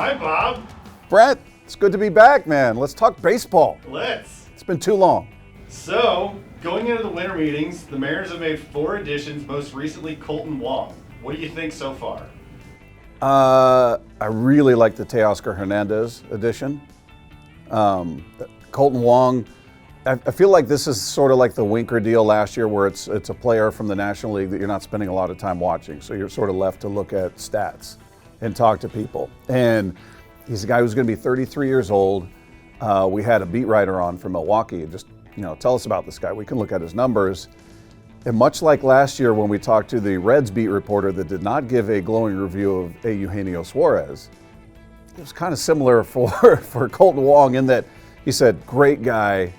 Hi, Bob. Brett, it's good to be back, man. Let's talk baseball. Let's. It's been too long. So, going into the winter meetings, the Mariners have made 4 additions, most recently Kolten Wong. What do you think so far? I really like the Teoscar Hernández addition. Kolten Wong, I feel like this is sort of like the Winker deal last year where it's a player from the National League that you're not spending a lot of time watching. So you're sort of left to look at stats and talk to people. And he's a guy who's going to be 33 years old. We had a beat writer on from Milwaukee. Just, tell us about this guy. We can look at his numbers. And much like last year when we talked to the Reds beat reporter that did not give a glowing review of Eugenio Suarez, it was kind of similar for Kolten Wong in that he said, great guy,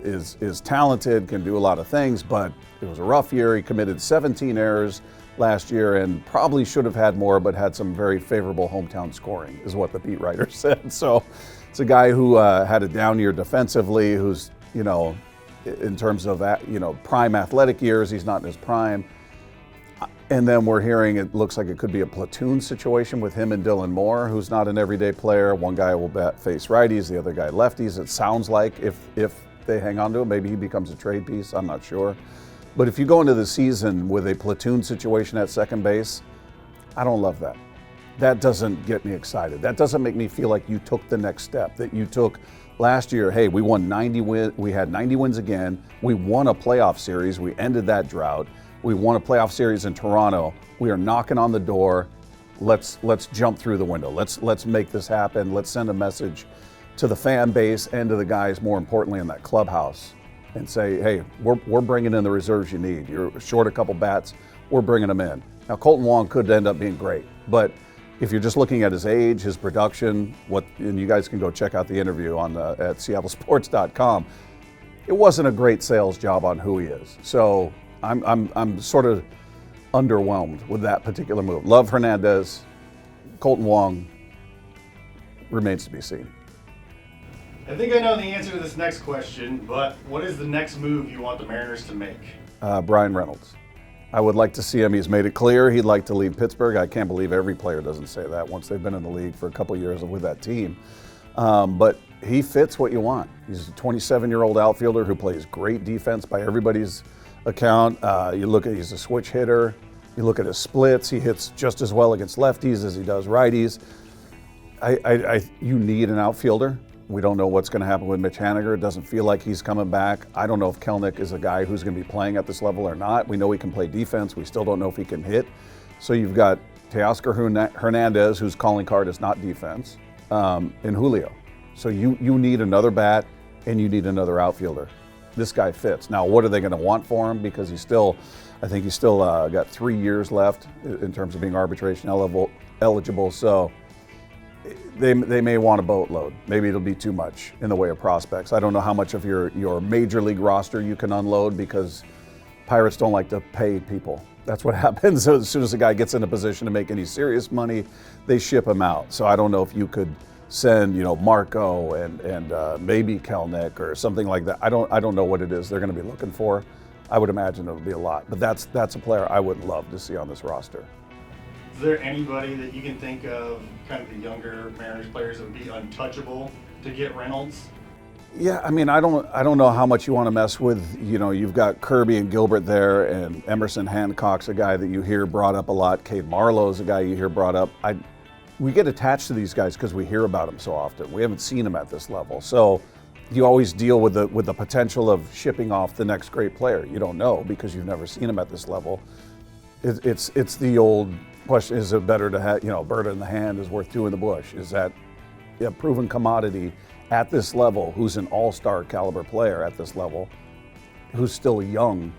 is talented, can do a lot of things, but it was a rough year. He committed 17 errors last year and probably should have had more, but had some very favorable hometown scoring, is what the beat writer said. So it's a guy who had a down year defensively, who's, in terms of, prime athletic years, he's not in his prime. And then we're hearing it looks like it could be a platoon situation with him and Dylan Moore, who's not an everyday player. One guy will face righties, the other guy lefties. It sounds like if they hang on to him, maybe he becomes a trade piece. I'm not sure. But if you go into the season with a platoon situation at second base, I don't love that. That doesn't get me excited. That doesn't make me feel like you took the next step, that you took last year. Hey, we won 90 wins. We had 90 wins again. We won a playoff series. We ended that drought. We won a playoff series in Toronto. We are knocking on the door. Let's jump through the window. Let's make this happen. Let's send a message to the fan base and to the guys, more importantly, in that clubhouse, and say, hey, we're bringing in the reserves you need. You're short a couple bats. We're bringing them in. Now, Kolten Wong could end up being great, but if you're just looking at his age, his production, and you guys can go check out the interview on at seattlesports.com, it wasn't a great sales job on who he is. So I'm sort of underwhelmed with that particular move. Love Hernández. Kolten Wong remains to be seen. I think I know the answer to this next question, but what is the next move you want the Mariners to make? Bryan Reynolds. I would like to see him. He's made it clear he'd like to leave Pittsburgh. I can't believe every player doesn't say that once they've been in the league for a couple years with that team. But he fits what you want. He's a 27-year-old outfielder who plays great defense by everybody's account. He's a switch hitter. You look at his splits. He hits just as well against lefties as he does righties. You need an outfielder. We don't know what's going to happen with Mitch Haniger. It doesn't feel like he's coming back. I don't know if Kelenic is a guy who's going to be playing at this level or not. We know he can play defense. We still don't know if he can hit. So you've got Teoscar Hernández, whose calling card is not defense, and Julio. So you need another bat and you need another outfielder. This guy fits. Now, what are they going to want for him? Because I think he's still got 3 years left in terms of being arbitration eligible. So they may want a boatload. Maybe it'll be too much in the way of prospects. I don't know how much of your major league roster you can unload because Pirates don't like to pay people. That's what happens. So as soon as a guy gets in a position to make any serious money, they ship him out. So I don't know if you could send, Marco and maybe Kelenic or something like that. I don't know what it is they're going to be looking for. I would imagine it'll be a lot, but that's a player I would love to see on this roster. Is there anybody that you can think of, kind of the younger Mariners players, that would be untouchable to get Reynolds? Yeah, I mean, I don't know how much you want to mess with. You've got Kirby and Gilbert there, and Emerson Hancock's a guy that you hear brought up a lot. Cade Marlowe's a guy you hear brought up. We get attached to these guys because we hear about them so often. We haven't seen them at this level, so you always deal with the potential of shipping off the next great player. You don't know because you've never seen them at this level. It's the old question: is it better to have bird in the hand is worth two in the bush? Is that a proven commodity at this level, who's an all-star caliber player at this level, who's still young?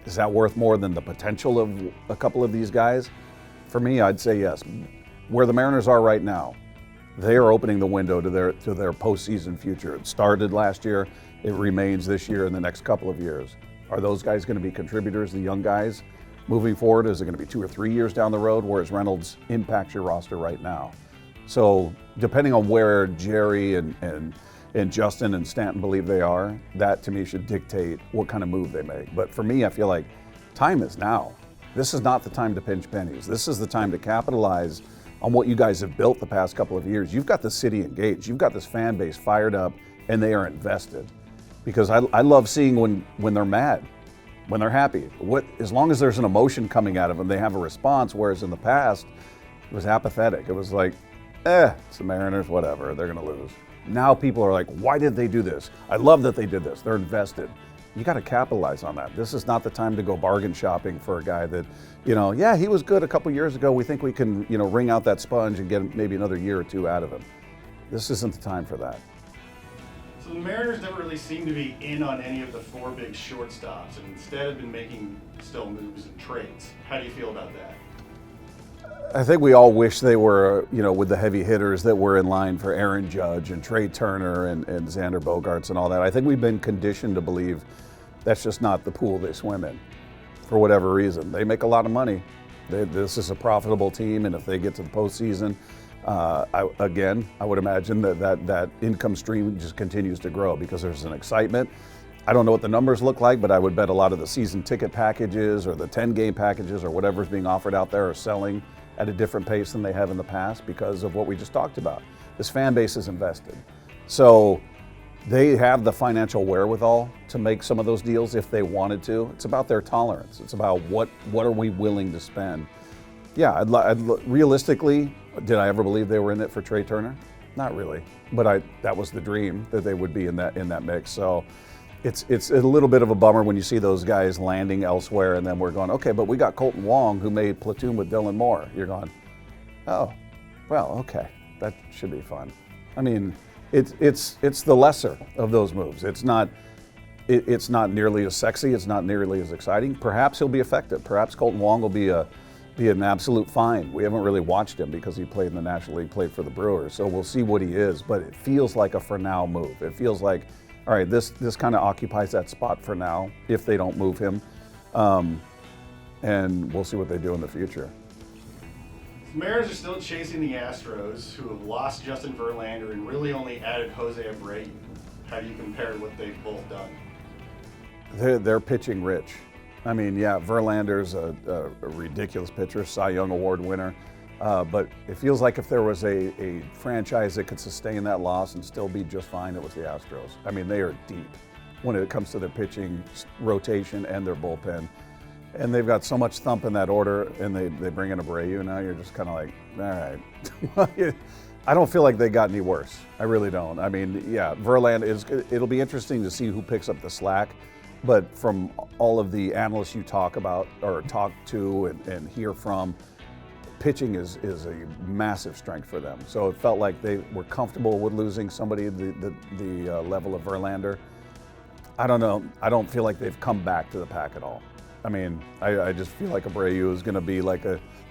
Is that worth more than the potential of a couple of these guys? For me, I'd say yes. Where the Mariners are right now, they are opening the window to their postseason future. It started last year. It remains this year and the next couple of years. Are those guys going to be contributors, the young guys, moving forward? Is it going to be 2 or 3 years down the road? Whereas Reynolds impacts your roster right now. So depending on where Jerry and Justin and Stanton believe they are, that to me should dictate what kind of move they make. But for me, I feel like time is now. This is not the time to pinch pennies. This is the time to capitalize on what you guys have built the past couple of years. You've got the city engaged. You've got this fan base fired up, and they are invested. Because I love seeing when they're mad, when they're happy. As long as there's an emotion coming out of them, they have a response, whereas in the past, it was apathetic. It was like, it's the Mariners, whatever, they're going to lose. Now people are like, why did they do this? I love that they did this. They're invested. You got to capitalize on that. This is not the time to go bargain shopping for a guy that, he was good a couple years ago. We think we can, wring out that sponge and get maybe another year or two out of him. This isn't the time for that. So the Mariners never really seem to be in on any of the four big shortstops, and instead have been making still moves and trades. How do you feel about that? I think we all wish they were, with the heavy hitters that were in line for Aaron Judge and Trey Turner and Xander Bogaerts and all that. I think we've been conditioned to believe that's just not the pool they swim in for whatever reason. They make a lot of money. This is a profitable team, and if they get to the postseason, I would imagine that income stream just continues to grow because there's an excitement. I don't know what the numbers look like, but I would bet a lot of the season ticket packages or the 10-game packages or whatever's being offered out there are selling at a different pace than they have in the past because of what we just talked about. This fan base is invested. So they have the financial wherewithal to make some of those deals if they wanted to. It's about their tolerance. It's about what are we willing to spend. Yeah, realistically, did I ever believe they were in it for Trey Turner? Not really, but that was the dream that they would be in that mix. So it's a little bit of a bummer when you see those guys landing elsewhere, and then we're going, okay, but we got Kolten Wong who made platoon with Dylan Moore. You're going, oh, well, okay, that should be fun. I mean, it's the lesser of those moves. It's not nearly as sexy. It's not nearly as exciting. Perhaps he'll be effective. Perhaps Kolten Wong will be an absolute find. We haven't really watched him because he played in the National League, played for the Brewers. So we'll see what he is, but it feels like a for now move. It feels like, all right, this kind of occupies that spot for now if they don't move him. And we'll see what they do in the future. The Mariners are still chasing the Astros, who have lost Justin Verlander and really only added Jose Abreu. How do you compare what they've both done? They're pitching rich. I mean, yeah, Verlander's a ridiculous pitcher, Cy Young Award winner. But it feels like if there was a franchise that could sustain that loss and still be just fine, it was the Astros. I mean, they are deep when it comes to their pitching rotation and their bullpen. And they've got so much thump in that order, and they bring in Abreu. Now you're just kind of like, all right. I don't feel like they got any worse. I really don't. I mean, yeah, Verlander it'll be interesting to see who picks up the slack. But from all of the analysts you talk about or talk to and hear from, pitching is a massive strength for them. So it felt like they were comfortable with losing somebody the level of Verlander. I don't know. I don't feel like they've come back to the pack at all. I mean, I just feel like Abreu is going to be like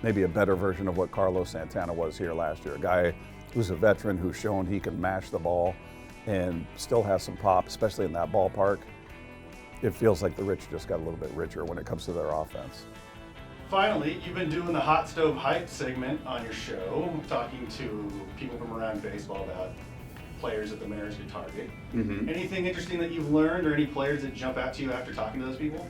maybe a better version of what Carlos Santana was here last year. A guy who's a veteran who's shown he can mash the ball and still has some pop, especially in that ballpark. It feels like the rich just got a little bit richer when it comes to their offense. Finally, you've been doing the Hot Stove Hype segment on your show, talking to people from around baseball about players that the Mariners could target. Mm-hmm. Anything interesting that you've learned, or any players that jump out to you after talking to those people?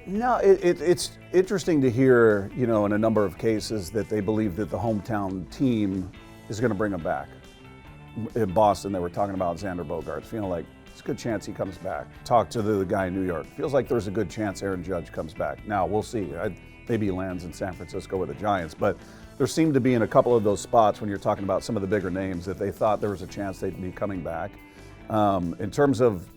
No, it's interesting to hear, in a number of cases that they believe that the hometown team is going to bring them back. In Boston, they were talking about Xander Bogaerts, feeling like it's a good chance he comes back. Talk to the guy in New York. Feels like there's a good chance Aaron Judge comes back. Now, we'll see. Maybe he lands in San Francisco with the Giants, but there seemed to be in a couple of those spots when you're talking about some of the bigger names that they thought there was a chance they'd be coming back. In terms of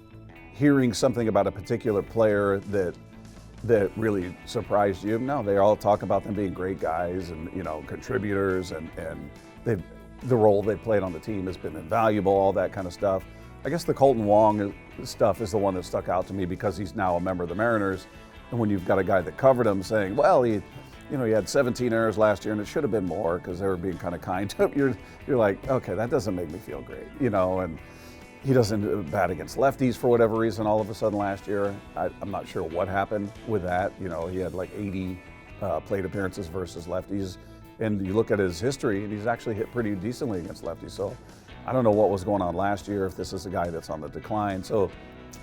hearing something about a particular player that really surprised you, no, they all talk about them being great guys and contributors and the role they played on the team has been invaluable, all that kind of stuff. I guess the Kolten Wong stuff is the one that stuck out to me because he's now a member of the Mariners, and when you've got a guy that covered him saying, well, he had 17 errors last year and it should have been more because they were being kind of kind to him. You're like, okay, that doesn't make me feel great, and he doesn't bat against lefties for whatever reason all of a sudden last year. I'm not sure what happened with that. He had like 80 plate appearances versus lefties. And you look at his history, and he's actually hit pretty decently against lefties. So I don't know what was going on last year, if this is a guy that's on the decline. So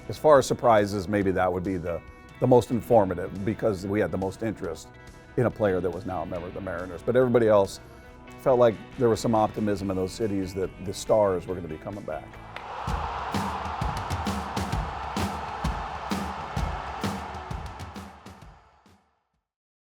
as far as surprises, maybe that would be the most informative because we had the most interest in a player that was now a member of the Mariners. But everybody else felt like there was some optimism in those cities that the stars were going to be coming back.